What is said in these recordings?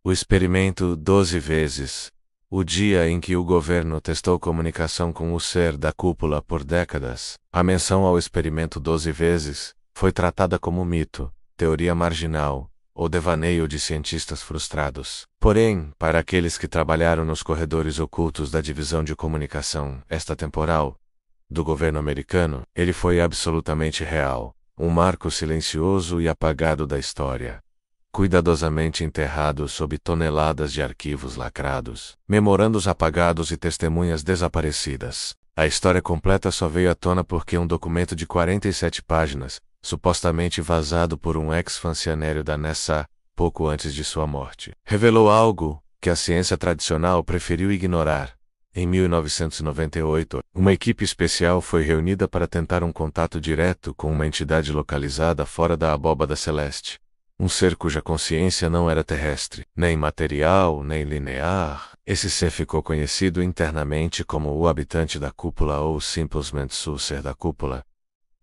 O experimento 12 vezes. O dia em que o governo testou comunicação com o ser da cúpula por décadas. A menção ao experimento 12 vezes foi tratada como mito, teoria marginal ou devaneio de cientistas frustrados. Porém, para aqueles que trabalharam nos corredores ocultos da divisão de comunicação extratemporal do governo americano, ele foi absolutamente real, um marco silencioso e apagado da história, cuidadosamente enterrado sob toneladas de arquivos lacrados, memorandos apagados e testemunhas desaparecidas. A história completa só veio à tona porque um documento de 47 páginas, supostamente vazado por um ex-funcionário da NASA, pouco antes de sua morte, revelou algo que a ciência tradicional preferiu ignorar. Em 1998, uma equipe especial foi reunida para tentar um contato direto com uma entidade localizada fora da abóbada celeste. Um ser cuja consciência não era terrestre, nem material, nem linear. Esse ser ficou conhecido internamente como o habitante da cúpula ou simplesmente o ser da cúpula.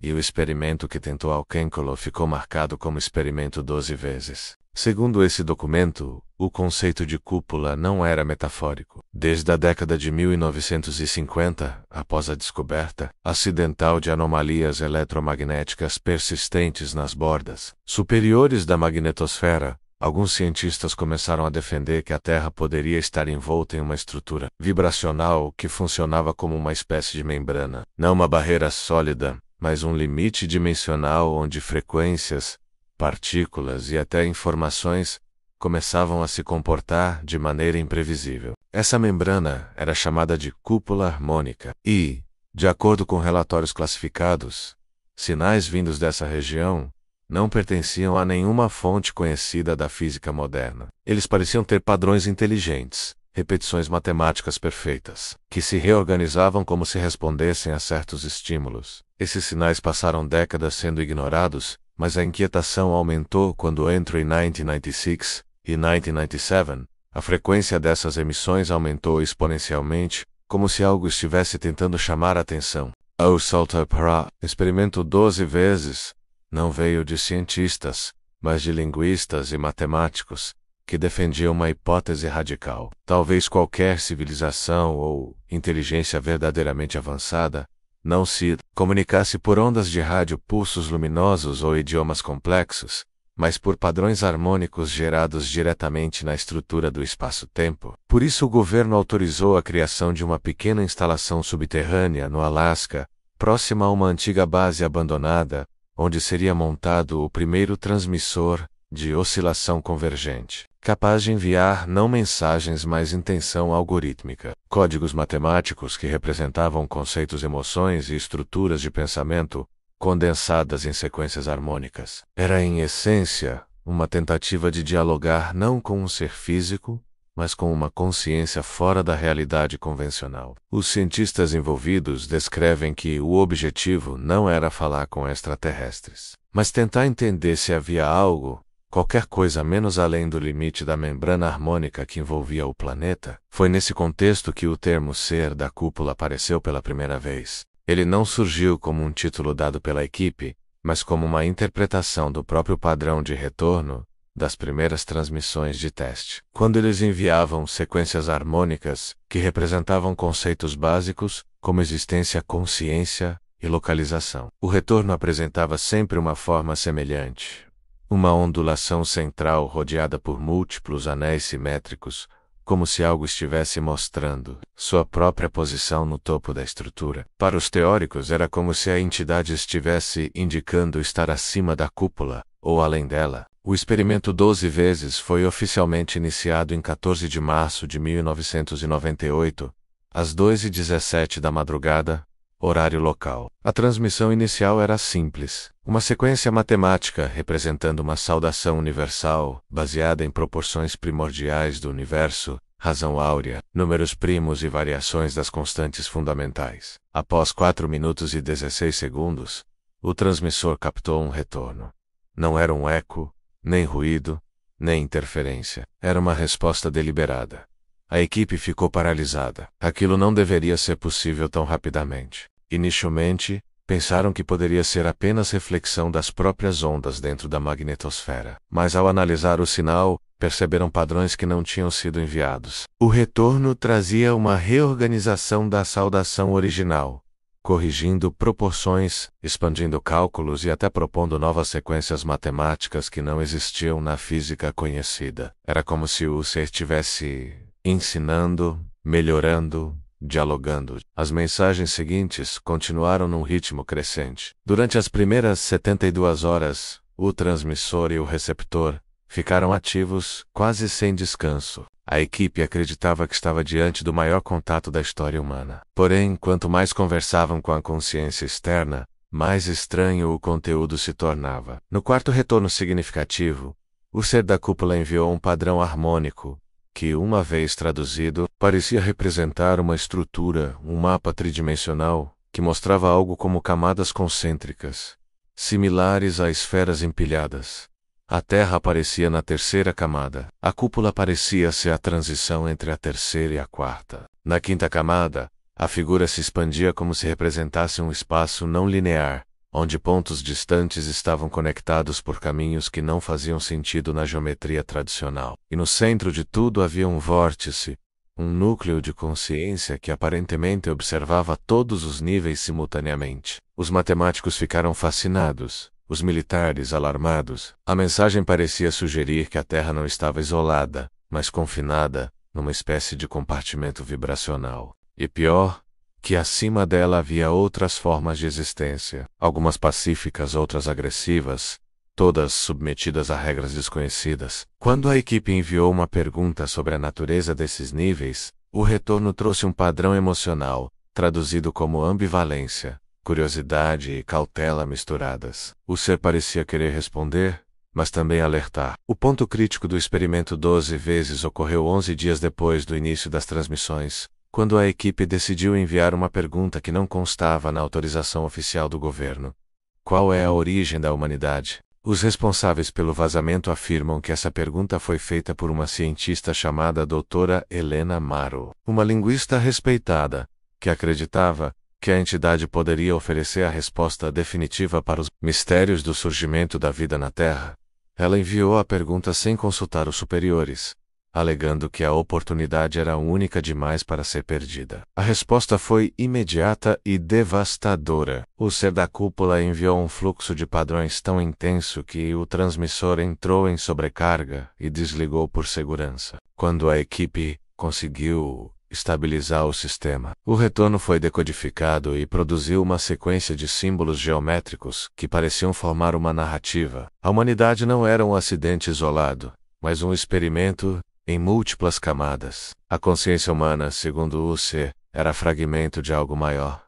E o experimento que tentou alcançá-lo ficou marcado como experimento 12 vezes. Segundo esse documento, o conceito de cúpula não era metafórico. Desde a década de 1950, após a descoberta acidental de anomalias eletromagnéticas persistentes nas bordas superiores da magnetosfera, alguns cientistas começaram a defender que a Terra poderia estar envolta em uma estrutura vibracional que funcionava como uma espécie de membrana, não uma barreira sólida, mas um limite dimensional onde frequências, partículas e até informações começavam a se comportar de maneira imprevisível. Essa membrana era chamada de cúpula harmônica e, de acordo com relatórios classificados, sinais vindos dessa região não pertenciam a nenhuma fonte conhecida da física moderna. Eles pareciam ter padrões inteligentes, repetições matemáticas perfeitas, que se reorganizavam como se respondessem a certos estímulos. Esses sinais passaram décadas sendo ignorados, mas a inquietação aumentou quando entre 1996 e 1997, a frequência dessas emissões aumentou exponencialmente, como se algo estivesse tentando chamar a atenção. O salto para experimento 12 vezes não veio de cientistas, mas de linguistas e matemáticos, que defendiam uma hipótese radical. Talvez qualquer civilização ou inteligência verdadeiramente avançada não se comunicasse por ondas de rádio, pulsos luminosos ou idiomas complexos, mas por padrões harmônicos gerados diretamente na estrutura do espaço-tempo. Por isso o governo autorizou a criação de uma pequena instalação subterrânea no Alasca, próxima a uma antiga base abandonada, onde seria montado o primeiro transmissor de oscilação convergente, capaz de enviar não mensagens, mas intenção algorítmica, códigos matemáticos que representavam conceitos, emoções e estruturas de pensamento condensadas em sequências harmônicas. Era, em essência, uma tentativa de dialogar não com um ser físico, mas com uma consciência fora da realidade convencional. Os cientistas envolvidos descrevem que o objetivo não era falar com extraterrestres, mas tentar entender se havia algo, qualquer coisa menos além do limite da membrana harmônica que envolvia o planeta. Foi nesse contexto que o termo ser da cúpula apareceu pela primeira vez. Ele não surgiu como um título dado pela equipe, mas como uma interpretação do próprio padrão de retorno das primeiras transmissões de teste, quando eles enviavam sequências harmônicas que representavam conceitos básicos como existência, consciência e localização. O retorno apresentava sempre uma forma semelhante. Uma ondulação central rodeada por múltiplos anéis simétricos, como se algo estivesse mostrando sua própria posição no topo da estrutura. Para os teóricos, era como se a entidade estivesse indicando estar acima da cúpula, ou além dela. O experimento 12 vezes foi oficialmente iniciado em 14 de março de 1998, às 2h17 da madrugada, horário local. A transmissão inicial era simples, uma sequência matemática representando uma saudação universal, baseada em proporções primordiais do universo, razão áurea, números primos e variações das constantes fundamentais. Após 4 minutos e 16 segundos, o transmissor captou um retorno. Não era um eco, nem ruído, nem interferência. Era uma resposta deliberada. A equipe ficou paralisada. Aquilo não deveria ser possível tão rapidamente. Inicialmente, pensaram que poderia ser apenas reflexão das próprias ondas dentro da magnetosfera. Mas ao analisar o sinal, perceberam padrões que não tinham sido enviados. O retorno trazia uma reorganização da saudação original, corrigindo proporções, expandindo cálculos e até propondo novas sequências matemáticas que não existiam na física conhecida. Era como se o ser estivesse ensinando, melhorando, dialogando. As mensagens seguintes continuaram num ritmo crescente. Durante as primeiras 72 horas, o transmissor e o receptor ficaram ativos, quase sem descanso. A equipe acreditava que estava diante do maior contato da história humana. Porém, quanto mais conversavam com a consciência externa, mais estranho o conteúdo se tornava. No quarto retorno significativo, o ser da cúpula enviou um padrão harmônico, que, uma vez traduzido, parecia representar uma estrutura, um mapa tridimensional, que mostrava algo como camadas concêntricas, similares a esferas empilhadas. A Terra aparecia na terceira camada. A cúpula parecia ser a transição entre a terceira e a quarta. Na quinta camada, a figura se expandia como se representasse um espaço não linear, onde pontos distantes estavam conectados por caminhos que não faziam sentido na geometria tradicional. E no centro de tudo havia um vórtice, um núcleo de consciência que aparentemente observava todos os níveis simultaneamente. Os matemáticos ficaram fascinados. Os militares alarmados. A mensagem parecia sugerir que a Terra não estava isolada, mas confinada numa espécie de compartimento vibracional. E pior, que acima dela havia outras formas de existência, algumas pacíficas, outras agressivas, todas submetidas a regras desconhecidas. Quando a equipe enviou uma pergunta sobre a natureza desses níveis, o retorno trouxe um padrão emocional, traduzido como ambivalência, curiosidade e cautela misturadas. O ser parecia querer responder, mas também alertar. O ponto crítico do experimento 12 vezes ocorreu 11 dias depois do início das transmissões, quando a equipe decidiu enviar uma pergunta que não constava na autorização oficial do governo. Qual é a origem da humanidade? Os responsáveis pelo vazamento afirmam que essa pergunta foi feita por uma cientista chamada Doutora Helena Maro, uma linguista respeitada, que acreditava que a entidade poderia oferecer a resposta definitiva para os mistérios do surgimento da vida na Terra. Ela enviou a pergunta sem consultar os superiores, alegando que a oportunidade era única demais para ser perdida. A resposta foi imediata e devastadora. O ser da cúpula enviou um fluxo de padrões tão intenso que o transmissor entrou em sobrecarga e desligou por segurança. Quando a equipe conseguiu estabilizar o sistema, o retorno foi decodificado e produziu uma sequência de símbolos geométricos que pareciam formar uma narrativa. A humanidade não era um acidente isolado, mas um experimento em múltiplas camadas. A consciência humana, segundo o ser, era fragmento de algo maior,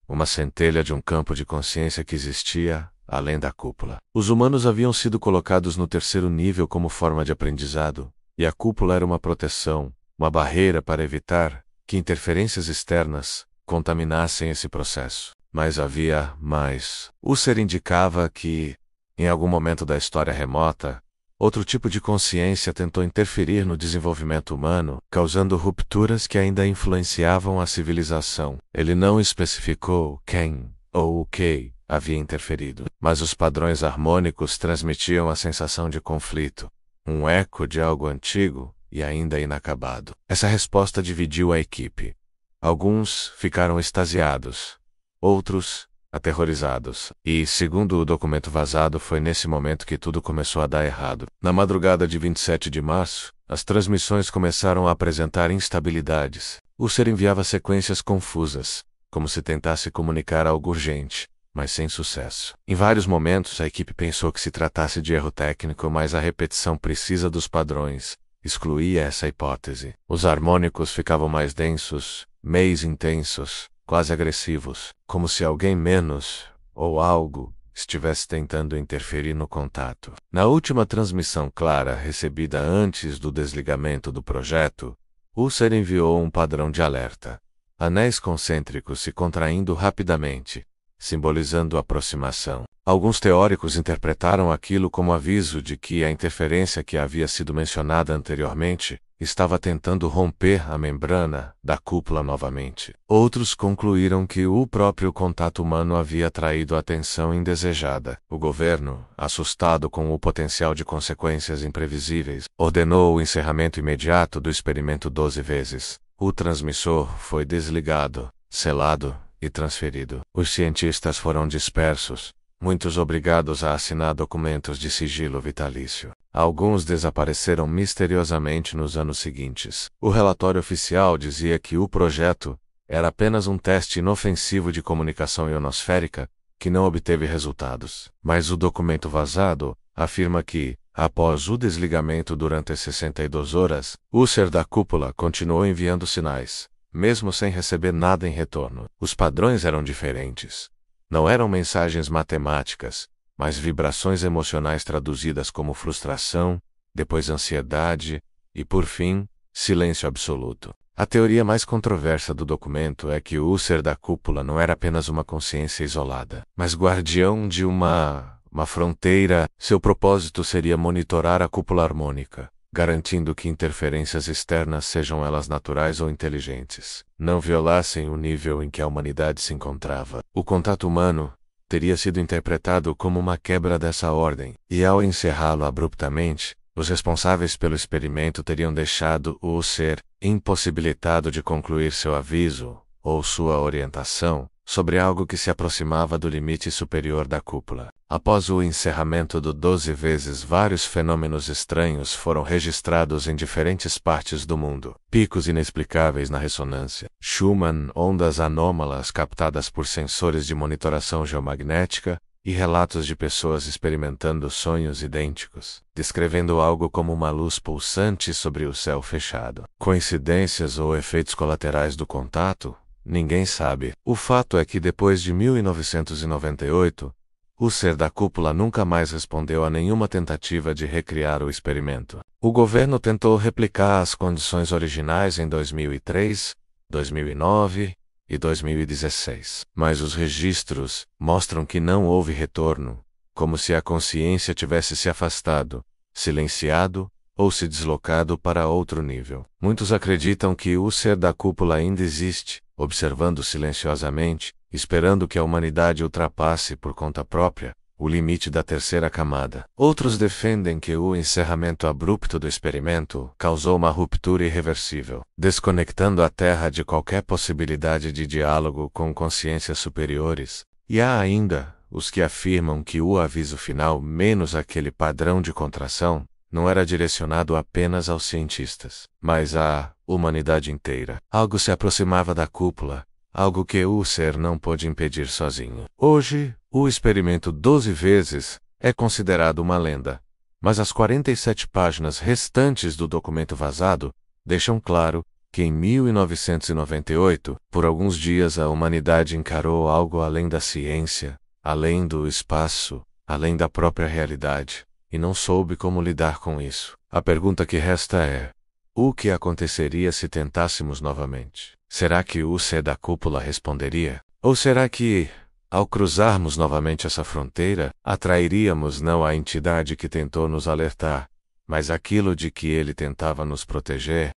uma centelha de um campo de consciência que existia além da cúpula. Os humanos haviam sido colocados no terceiro nível como forma de aprendizado, e a cúpula era uma proteção, uma barreira para evitar que interferências externas contaminassem esse processo. Mas havia mais. O ser indicava que, em algum momento da história remota, outro tipo de consciência tentou interferir no desenvolvimento humano, causando rupturas que ainda influenciavam a civilização. Ele não especificou quem ou o que havia interferido, mas os padrões harmônicos transmitiam a sensação de conflito, um eco de algo antigo e ainda inacabado. Essa resposta dividiu a equipe. Alguns ficaram extasiados, outros aterrorizados. E, segundo o documento vazado, foi nesse momento que tudo começou a dar errado. Na madrugada de 27 de março, as transmissões começaram a apresentar instabilidades. O ser enviava sequências confusas, como se tentasse comunicar algo urgente, mas sem sucesso. Em vários momentos, a equipe pensou que se tratasse de erro técnico, mas a repetição precisa dos padrões excluía essa hipótese. Os harmônicos ficavam mais densos, mais intensos, quase agressivos, como se alguém menos, ou algo, estivesse tentando interferir no contato. Na última transmissão clara recebida antes do desligamento do projeto, o ser enviou um padrão de alerta. Anéis concêntricos se contraindo rapidamente, simbolizando aproximação. Alguns teóricos interpretaram aquilo como aviso de que a interferência que havia sido mencionada anteriormente estava tentando romper a membrana da cúpula novamente. Outros concluíram que o próprio contato humano havia atraído a atenção indesejada. O governo, assustado com o potencial de consequências imprevisíveis, ordenou o encerramento imediato do experimento 12 vezes. O transmissor foi desligado, selado e transferido. Os cientistas foram dispersos, muitos obrigados a assinar documentos de sigilo vitalício. Alguns desapareceram misteriosamente nos anos seguintes. O relatório oficial dizia que o projeto era apenas um teste inofensivo de comunicação ionosférica que não obteve resultados. Mas o documento vazado afirma que, após o desligamento durante 62 horas, o ser da cúpula continuou enviando sinais, mesmo sem receber nada em retorno. Os padrões eram diferentes. Não eram mensagens matemáticas, mas vibrações emocionais traduzidas como frustração, depois ansiedade e, por fim, silêncio absoluto. A teoria mais controversa do documento é que o ser da cúpula não era apenas uma consciência isolada, mas guardião de uma fronteira. Seu propósito seria monitorar a cúpula harmônica, garantindo que interferências externas, sejam elas naturais ou inteligentes, não violassem o nível em que a humanidade se encontrava. O contato humano teria sido interpretado como uma quebra dessa ordem, e ao encerrá-lo abruptamente, os responsáveis pelo experimento teriam deixado o ser impossibilitado de concluir seu aviso, ou sua orientação, sobre algo que se aproximava do limite superior da cúpula. Após o encerramento do 12 vezes, vários fenômenos estranhos foram registrados em diferentes partes do mundo. Picos inexplicáveis na ressonância Schumann, ondas anômalas captadas por sensores de monitoração geomagnética, e relatos de pessoas experimentando sonhos idênticos, descrevendo algo como uma luz pulsante sobre o céu fechado. Coincidências ou efeitos colaterais do contato? Ninguém sabe. O fato é que depois de 1998, o ser da cúpula nunca mais respondeu a nenhuma tentativa de recriar o experimento. O governo tentou replicar as condições originais em 2003, 2009 e 2016. Mas os registros mostram que não houve retorno, como se a consciência tivesse se afastado, silenciado ou se deslocado para outro nível. Muitos acreditam que o ser da cúpula ainda existe, observando silenciosamente, esperando que a humanidade ultrapasse por conta própria o limite da terceira camada. Outros defendem que o encerramento abrupto do experimento causou uma ruptura irreversível, desconectando a Terra de qualquer possibilidade de diálogo com consciências superiores. E há ainda os que afirmam que o aviso final, menos aquele padrão de contração, não era direcionado apenas aos cientistas, mas à humanidade inteira. Algo se aproximava da cúpula, algo que o ser não pôde impedir sozinho. Hoje, o experimento 12 vezes é considerado uma lenda, mas as 47 páginas restantes do documento vazado deixam claro que em 1998, por alguns dias a humanidade encarou algo além da ciência, além do espaço, além da própria realidade, e não soube como lidar com isso. A pergunta que resta é: o que aconteceria se tentássemos novamente? Será que o ser da cúpula responderia? Ou será que, ao cruzarmos novamente essa fronteira, atrairíamos não a entidade que tentou nos alertar, mas aquilo de que ele tentava nos proteger?